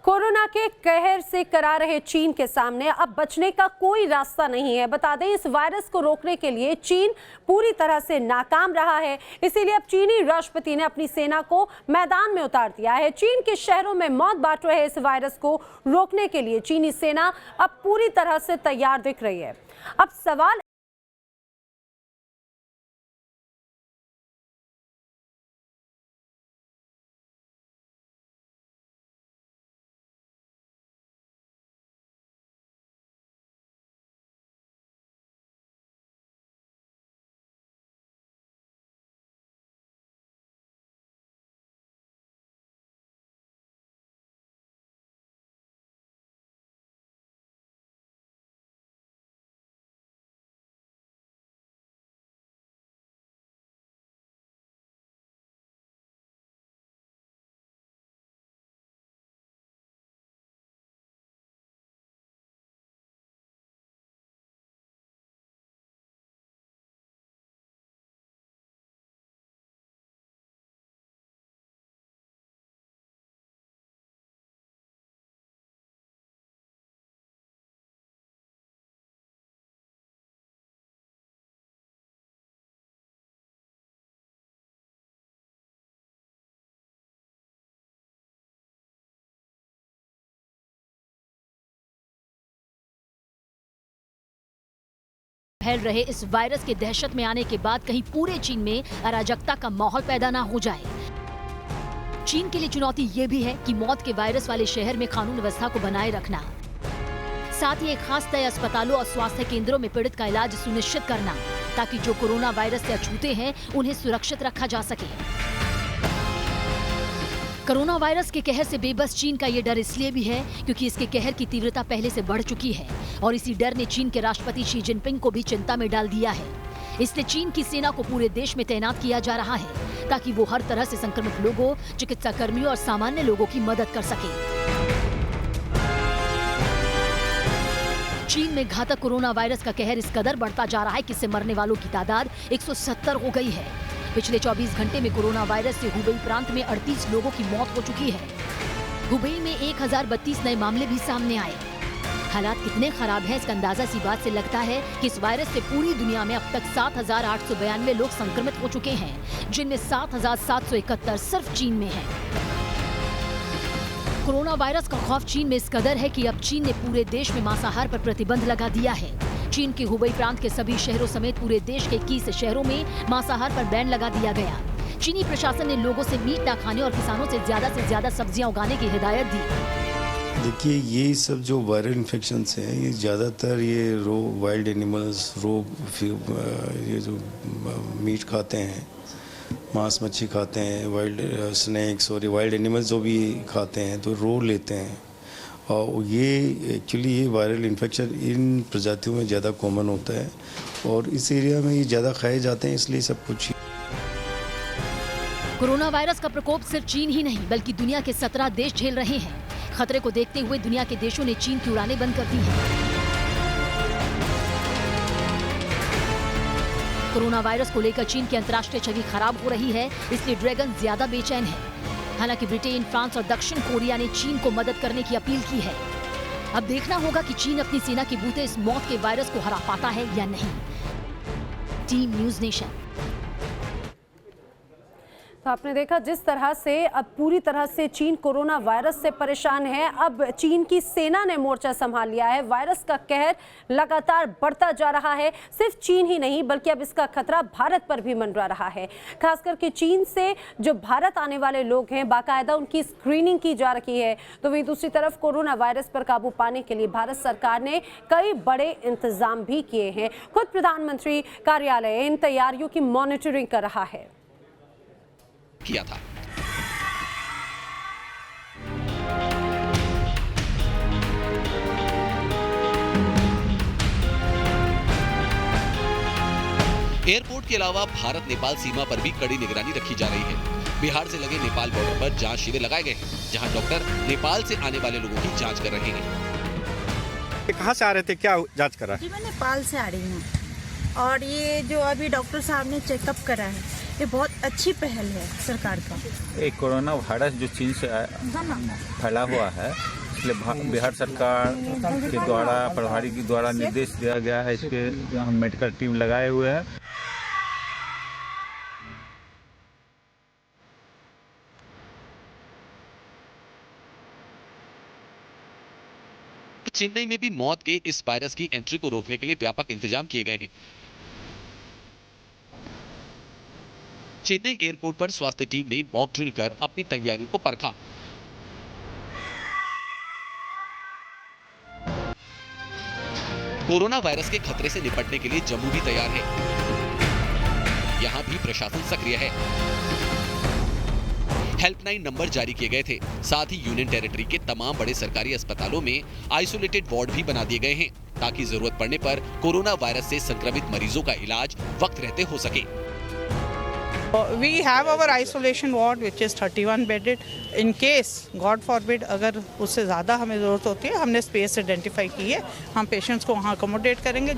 Corona के कहर से करा रहे चीन के सामने अब बचने का कोई रास्ता नहीं है। बता दें, इस वायरस को रोकने के लिए चीन पूरी तरह से नाकाम रहा है। इसीलिए अब चीनी राष्ट्रपति ने अपनी सेना को मैदान में उतार दिया है। चीन के शहरों में मौत बांट रहे इस वायरस को रोकने के लिए चीनी सेना अब पूरी तरह से तैयार दिख रही है। अब सवाल फैल रहे इस वायरस के दहशत में आने के बाद कहीं पूरे चीन में अराजकता का माहौल पैदा ना हो जाए। चीन के लिए चुनौती ये भी है कि मौत के वायरस वाले शहर में कानून व्यवस्था को बनाए रखना, साथ ही एक खास तय अस्पतालों और स्वास्थ्य केंद्रों में पीड़ित का इलाज सुनिश्चित करना, ताकि जो कोरोना वायरस से अछूते हैं उन्हें सुरक्षित रखा जा सके। कोरोना वायरस के कहर से बेबस चीन का ये डर इसलिए भी है क्योंकि इसके कहर की तीव्रता पहले से बढ़ चुकी है और इसी डर ने चीन के राष्ट्रपति शी जिनपिंग को भी चिंता में डाल दिया है। इसलिए चीन की सेना को पूरे देश में तैनात किया जा रहा है ताकि वो हर तरह से संक्रमित लोगों, चिकित्सा कर्मियों और सामान्य लोगों की मदद कर सके। चीन में घातक कोरोना वायरस का कहर इस कदर बढ़ता जा रहा है कि इससे मरने वालों की तादाद 170 हो गई है। पिछले 24 घंटे में कोरोना वायरस से हुबेई प्रांत में 38 लोगों की मौत हो चुकी है। हुबेई में 1032 नए मामले भी सामने आए। हालात कितने खराब हैं इसका अंदाजा सी बात से लगता है कि इस वायरस से पूरी दुनिया में अब तक 7,892 लोग संक्रमित हो चुके हैं, जिनमें 7,771 सिर्फ चीन में हैं। कोरोना वायरस का खौफ चीन में इस कदर है कि अब चीन ने पूरे देश में मांसाहार पर प्रतिबंध लगा दिया है। चीन के हुबेई प्रांत के सभी शहरों समेत पूरे देश के 21 शहरों में मांसाहार पर बैन लगा दिया गया। चीनी प्रशासन ने लोगों से मीट न खाने और किसानों से ज्यादा सब्जियां उगाने की हिदायत दी। देखिए, ये सब जो वायरल इन्फेक्शंस हैं, ये ज़्यादातर ये वाइल्ड एनिमल्स, ये जो मीट खाते हैं, मांस मच्छी खाते हैं, वाइल्ड स्नैक्स और वाइल्ड एनिमल्स जो भी खाते हैं तो रो लेते हैं। और ये एक्चुअली ये वायरल इन्फेक्शन इन प्रजातियों में ज़्यादा कॉमन होता है और इस एरिया में ये ज़्यादा खाए जाते हैं, इसलिए सब कुछ। कोरोना वायरस का प्रकोप सिर्फ चीन ही नहीं बल्कि दुनिया के 17 देश झेल रहे हैं। खतरे को देखते हुए दुनिया के देशों ने चीन की उड़ानें बंद कर दी हैं। कोरोना वायरस को लेकर चीन की अंतर्राष्ट्रीय छवि खराब हो रही है, इसलिए ड्रैगन ज्यादा बेचैन है। हालांकि ब्रिटेन, फ्रांस और दक्षिण कोरिया ने चीन को मदद करने की अपील की है। अब देखना होगा कि चीन अपनी सेना के बूते इस मौत के वायरस को हरा पाता है या नहीं। Team news nation. तो आपने देखा जिस तरह से अब पूरी तरह से चीन कोरोना वायरस से परेशान है। अब चीन की सेना ने मोर्चा संभाल लिया है। वायरस का कहर लगातार बढ़ता जा रहा है। सिर्फ चीन ही नहीं बल्कि अब इसका खतरा भारत पर भी मंडरा रहा है। खासकर के चीन से जो भारत आने वाले लोग हैं, बाकायदा उनकी स्क्रीनिंग की जा रही है। तो वहीं दूसरी तरफ कोरोना वायरस पर काबू पाने के लिए भारत सरकार ने कई बड़े इंतजाम भी किए हैं। खुद प्रधानमंत्री कार्यालय इन तैयारियों की मॉनिटरिंग कर रहा है। किया था। एयरपोर्ट के अलावा भारत नेपाल सीमा पर भी कड़ी निगरानी रखी जा रही है। बिहार से लगे नेपाल बॉर्डर पर जांच शिविर लगाए गए हैं, जहां डॉक्टर नेपाल से आने वाले लोगों की जांच कर रहे हैं। कहां से आ रहे थे, क्या जांच कर रहा है? मैं नेपाल से आ रही हूँ और ये जो अभी डॉक्टर साहब ने चेकअप करा है, ये बहुत अच्छी पहल है सरकार का। एक कोरोना वायरस जो चीन से फैला हुआ है, इसलिए बिहार सरकार के द्वारा प्रभारी के द्वारा निर्देश दिया गया है। इसके हम मेडिकल टीम लगाए हुए हैं। चेन्नई में भी मौत के इस वायरस की एंट्री को रोकने के लिए व्यापक इंतजाम किए गए हैं। चेन्नई एयरपोर्ट पर स्वास्थ्य टीम ने मॉक ड्रिल कर अपनी तैयारी को परखा। कोरोना वायरस के खतरे से निपटने के लिए जम्मू भी तैयार है। यहां भी प्रशासन सक्रिय है। हेल्पलाइन नंबर जारी किए गए थे। साथ ही यूनियन टेरिटरी के तमाम बड़े सरकारी अस्पतालों में आइसोलेटेड वार्ड भी बना दिए गए हैं, ताकि जरूरत पड़ने पर कोरोना वायरस से संक्रमित मरीजों का इलाज वक्त रहते हो सके। We have our isolation ward which is 31 bedded. In case God forbid अगर उससे ज़्यादा हमें ज़रूरत होती है, हमने स्पेस आइडेंटिफाई की है, हम पेशेंट्स को वहाँ अकोमोडेट करेंगे।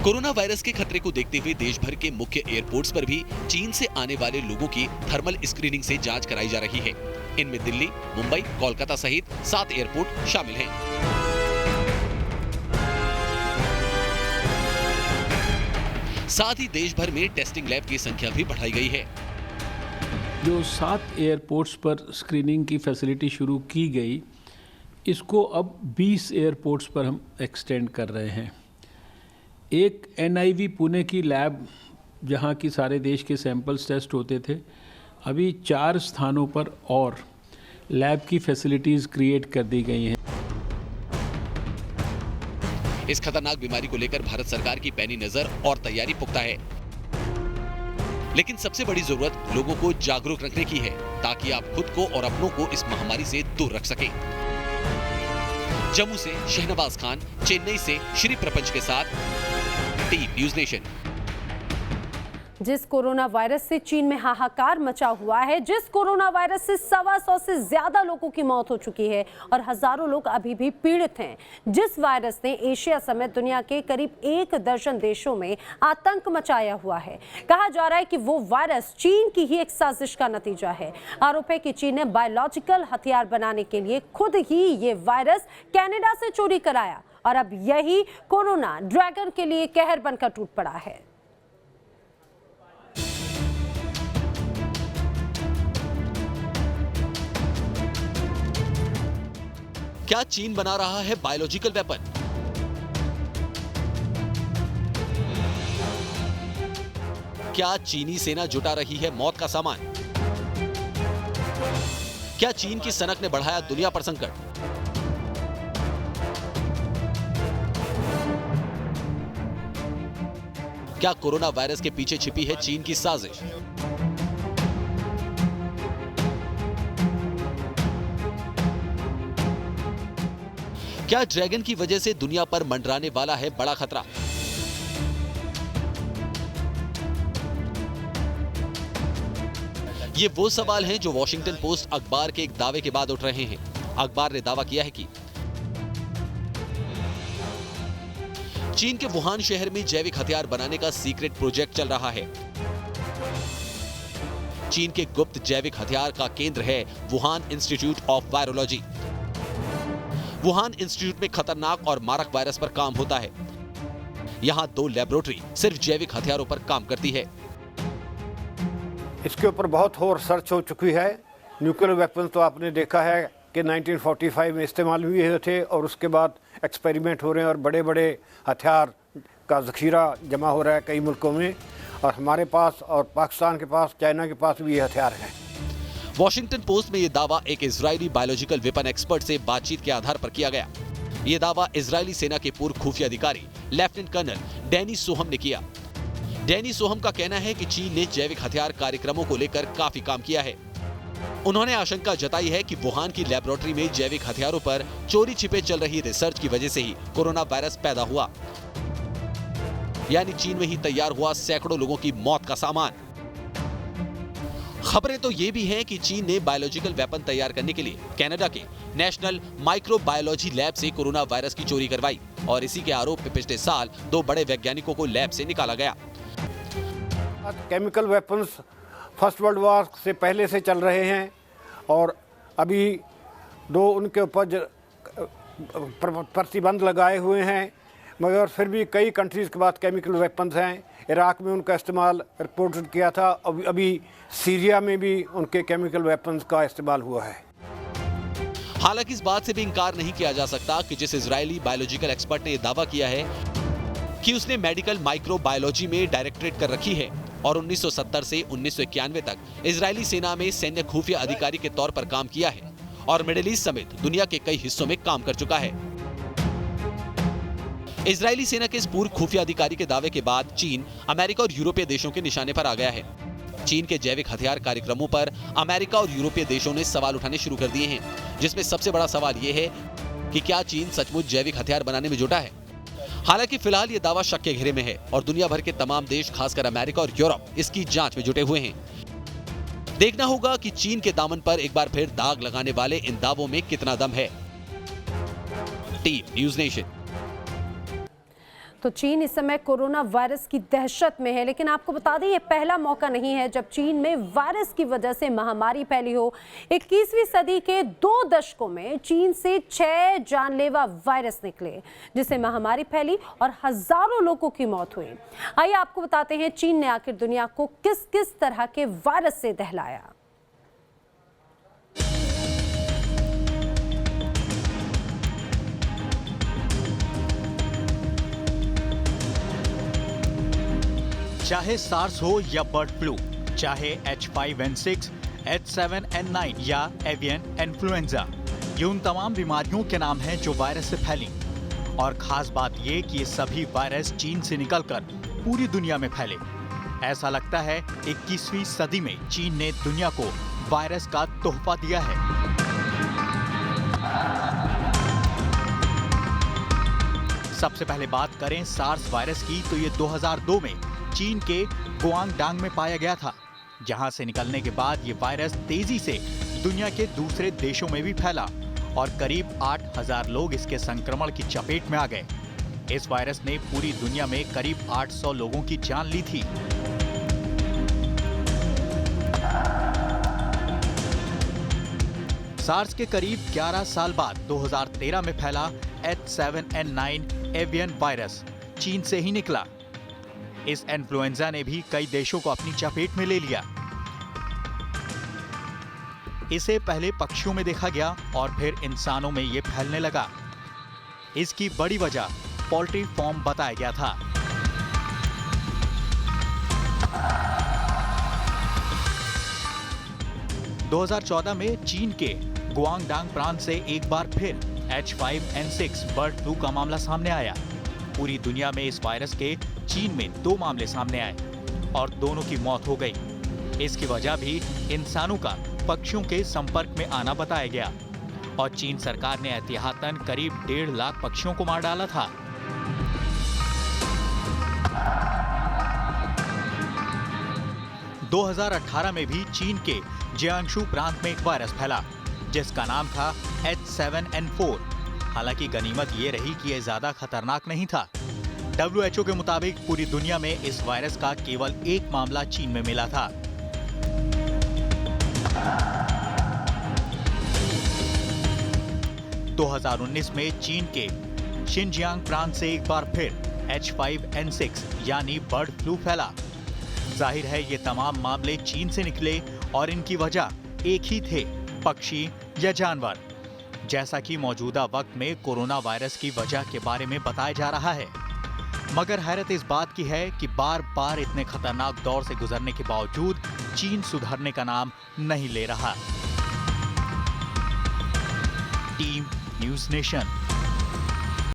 कोरोना वायरस के खतरे को देखते हुए देश भर के मुख्य एयरपोर्ट्स पर भी चीन से आने वाले लोगों की थर्मल स्क्रीनिंग से जांच कराई जा रही है। इनमें दिल्ली, मुंबई, कोलकाता सहित 7 एयरपोर्ट शामिल हैं। साथ ही देश भर में टेस्टिंग लैब की संख्या भी बढ़ाई गई है। जो 7 एयरपोर्ट्स पर स्क्रीनिंग की फैसिलिटी शुरू की गई, इसको अब 20 एयरपोर्ट्स पर हम एक्सटेंड कर रहे हैं। एक NIV पुणे की लैब, जहां की सारे देश के सैंपल्स टेस्ट होते थे, अभी 4 स्थानों पर और लैब की फैसिलिटीज़ क्रिएट कर दी गई हैं। इस खतरनाक बीमारी को लेकर भारत सरकार की पैनी नजर और तैयारी पुख्ता है। लेकिन सबसे बड़ी जरूरत लोगों को जागरूक रखने की है, ताकि आप खुद को और अपनों को इस महामारी से दूर रख सकें। जम्मू से शहनवाज खान, चेन्नई से श्री प्रपंच के साथ टीवी न्यूज़ नेशन। जिस कोरोना वायरस से चीन में हाहाकार मचा हुआ है, जिस कोरोना वायरस से 125 से ज्यादा लोगों की मौत हो चुकी है और हजारों लोग अभी भी पीड़ित हैं, जिस वायरस ने एशिया समेत दुनिया के करीब 1 दर्जन देशों में आतंक मचाया हुआ है, कहा जा रहा है कि वो वायरस चीन की ही एक साजिश का नतीजा है। आरोप है कि चीन ने बायोलॉजिकल हथियार बनाने के लिए खुद ही ये वायरस कनाडा से चोरी कराया और अब यही कोरोना ड्रैगन के लिए कहर बनकर टूट पड़ा है। क्या चीन बना रहा है बायोलॉजिकल वेपन? क्या चीनी सेना जुटा रही है मौत का सामान? क्या चीन की सनक ने बढ़ाया दुनिया पर संकट? क्या कोरोना वायरस के पीछे छिपी है चीन की साजिश? क्या ड्रैगन की वजह से दुनिया पर मंडराने वाला है बड़ा खतरा? ये वो सवाल हैं जो वॉशिंगटन पोस्ट अखबार के एक दावे के बाद उठ रहे हैं। अखबार ने दावा किया है कि चीन के वुहान शहर में जैविक हथियार बनाने का सीक्रेट प्रोजेक्ट चल रहा है। चीन के गुप्त जैविक हथियार का केंद्र है Wuhan institute of virology. Wuhan institute में खतरनाक और मारक वायरस पर काम होता है। यहां 2 लेबोरेटरी सिर्फ जैविक हथियारों पर काम करती है। इसके ऊपर बहुत और रिसर्च हो चुकी है। न्यूक्लियर वेपन तो आपने देखा है कि 1945 में इस्तेमाल हुए थे और उसके बाद एक्सपेरिमेंट हो रहे हैं और बड़े बड़े हथियार का ज़ख़ीरा जमा हो रहा है कई मुल्कों में, और हमारे पास और पाकिस्तान के पास, चाइना के पास भी ये हथियार हैं। वॉशिंगटन पोस्ट में यह दावा एक इजरायली बायोलॉजिकल वेपन एक्सपर्ट से बातचीत के आधार पर किया गया। यह दावा इजरायली सेना के पूर्व खुफिया अधिकारी लेफ्टिनेंट कर्नल डैनी सोहम ने किया। डैनी सोहम का कहना है कि चीन ने जैविक हथियार कार्यक्रमों को लेकर काफी काम किया है। उन्होंने आशंका जताई है कि वुहान की लेबोरेटरी में जैविक हथियारों पर चोरी छिपे चल रही रिसर्च की वजह से ही कोरोना वायरस पैदा हुआ, यानी चीन में ही तैयार हुआ सैकड़ों लोगों की मौत का सामान। खबरें तो ये भी हैं कि चीन ने बायोलॉजिकल वेपन तैयार करने के लिए कनाडा के नेशनल माइक्रोबायोलॉजी लैब से कोरोना वायरस की चोरी करवाई और इसी के आरोप में पिछले साल 2 बड़े वैज्ञानिकों को लैब से निकाला गया। Chemical weapons first world war से पहले से चल रहे हैं और अभी 2 उनके ऊपर प्रतिबंध लगाए हुए हैं, मगर फिर भी कई कंट्रीज़ के पास केमिकल वेपन्स हैं। इराक में उनका इस्तेमाल रिपोर्टेड किया था, अभी सीरिया में भी उनके केमिकल वेपन्स का इस्तेमाल हुआ है। हालांकि इस बात से भी इंकार नहीं किया जा सकता कि जिस इजरायली बायोलॉजिकल एक्सपर्ट ने यह दावा किया है कि उसने मेडिकल माइक्रोबायोलॉजी में डायरेक्टरेट कर रखी है और 1970 से 1991 तक इजरायली सेना में सैन्य खुफिया अधिकारी के तौर पर काम किया है और मिडिल ईस्ट समेत दुनिया के कई हिस्सों में काम कर चुका है। इजरायली सेना के इस पूर्व खुफिया अधिकारी के दावे के बाद चीन अमेरिका और यूरोपीय देशों के निशाने पर आ गया है। चीन के जैविक हथियार कार्यक्रमों पर अमेरिका और यूरोपीय देशों ने सवाल उठाने शुरू कर दिए हैं, जिसमें सबसे बड़ा सवाल यह है कि क्या चीन सचमुच जैविक हथियार बनाने में जुटा है। हालांकि फिलहाल ये दावा शक के घेरे में है और दुनिया भर के तमाम देश खासकर अमेरिका और यूरोप इसकी जांच में जुटे हुए हैं। देखना होगा कि चीन के दामन पर एक बार फिर दाग लगाने वाले इन दावों में कितना दम है। Team news nation. तो चीन इस समय कोरोना वायरस की दहशत में है, लेकिन आपको बता दें ये पहला मौका नहीं है जब चीन में वायरस की वजह से महामारी फैली हो। 21वीं सदी के 2 दशकों में चीन से 6 जानलेवा वायरस निकले, जिससे महामारी फैली और हजारों लोगों की मौत हुई। आइए आपको बताते हैं चीन ने आखिर दुनिया को किस किस तरह के वायरस से दहलाया। चाहे सार्स हो या बर्ड फ्लू, चाहे H5N6, H7N9 या एवियन इन्फ्लुएंजा, ये उन तमाम बीमारियों के नाम हैं जो वायरस से फैली। और खास बात ये कि ये सभी वायरस चीन से निकलकर पूरी दुनिया में फैले। ऐसा लगता है 21वीं सदी में चीन ने दुनिया को वायरस का तोहफा दिया है। सबसे पहले बात करें सार्स वायरस की, तो ये 2002 में चीन के गुआंगडांग में पाया गया था, जहां से निकलने के बाद ये वायरस तेजी से दुनिया के दूसरे देशों में भी फैला और करीब 8000 लोग इसके संक्रमण की चपेट में आ गए। इस वायरस ने पूरी दुनिया में करीब 800 लोगों की जान ली थी। सार्स के करीब 11 साल बाद 2013 में फैला H7N9 एवियन वायरस चीन से ही निकला। इस इन्फ्लुएंजा ने भी कई देशों को अपनी चपेट में ले लिया। इसे पहले पक्षियों में देखा गया और फिर इंसानों में ये फैलने लगा। इसकी बड़ी वजह पोल्ट्री फार्म बताया गया था। – 2014 में चीन के गुआंगडांग प्रांत से एक बार फिर H5N6 बर्ड फ्लू का मामला सामने आया। पूरी दुनिया में इस वायरस के चीन में 2 मामले सामने आए और दोनों की मौत हो गई। इसकी वजह भी इंसानों का पक्षियों के संपर्क में आना बताया गया और चीन सरकार ने एहतियातन करीब 1.5 लाख पक्षियों को मार डाला था। – 2018 में भी चीन के जियांगशु प्रांत में एक वायरस फैला जिसका नाम था H7N4। हालांकि गनीमत ये रही कि यह ज्यादा खतरनाक नहीं था। WHO के मुताबिक पूरी दुनिया में इस वायरस का केवल 1 मामला चीन में मिला था। – 2019 में चीन के शिनजियांग प्रांत से एक बार फिर H5N6 यानी बर्ड फ्लू फैला। जाहिर है ये तमाम मामले चीन से निकले और इनकी वजह एक ही थे, पक्षी या जानवर। जैसा कि मौजूदा वक्त में कोरोना वायरस की वजह के बारे में बताया जा रहा है, मगर हैरत इस बात की है कि बार बार इतने खतरनाक दौर से गुजरने के बावजूद चीन सुधरने का नाम नहीं ले रहा। Team news nation.